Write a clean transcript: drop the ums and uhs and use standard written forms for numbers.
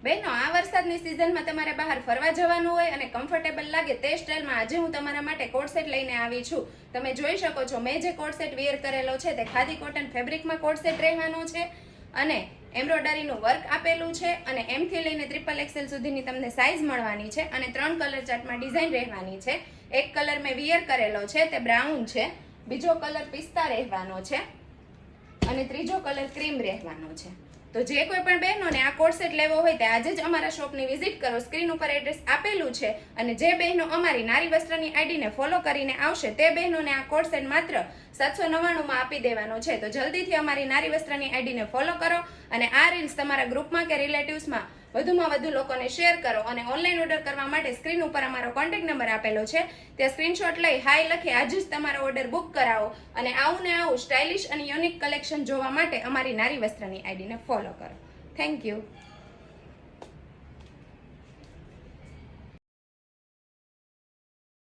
બહેનો, આ વરસાદની સિઝનમાં તમારે બહાર ફરવા જવાનું હોય અને કમ્ફર્ટેબલ લાગે તે સ્ટાઇલમાં આજે હું તમારા માટે કોટ સેટ લઈને આવી છું. તમે જોઈ શકો છો મેં જે કોટ સેટ વેર કરેલો છે તે ખાદી કોટન ફેબ્રિકમાં કોટ સેટ રહેવાનો છે અને એમ્બ્રોઇડરીનું વર્ક આપેલું છે અને M થી લઈને XXL સુધીની તમને સાઇઝ મળવાની છે અને 3 કલર ચાર્ટમાં ડિઝાઇન રહેવાની છે. એક કલર મેં વેર કરેલો છે તે બ્રાઉન છે, બીજો કલર પિસ્તા રહેવાનો છે અને ત્રીજો કલર ક્રીમ રહેવાનો છે. તો જે કોઈ પણ બહેનોને આ કોટ સેટ લેવો હોય તે આજે જ અમારા શોપની વિઝિટ કરો. સ્ક્રીન ઉપર એડ્રેસ આપેલું છે અને જે બહેનો અમારી નારી વસ્ત્રની આઈડીને ફોલો કરીને આવશે તે બહેનોને આ કોટ સેટ માત્ર 799 માં આપી દેવાનો છે. તો જલ્દીથી અમારી નારી વસ્ત્રની આઈડીને ફોલો કરો અને આ રીલ્સ તમારા ગ્રુપમાં કે રિલેટિવ્સમાં વધુમાં વધુ લોકોને શેર કરો અને ઓનલાઈન ઓર્ડર કરવા માટે સ્ક્રીન ઉપર અમારો કોન્ટેક્ટ નંબર આપેલો છે ત્યાં સ્ક્રીનશોટ લઈ હાઈ લખી આજે જ તમારો ઓર્ડર બુક કરાવો અને આવું ને આવું સ્ટાઇલિશ અને યુનિક કલેક્શન જોવા માટે અમારી નારી વસ્ત્રની આઈડીને ફોલો કરો. Thank you.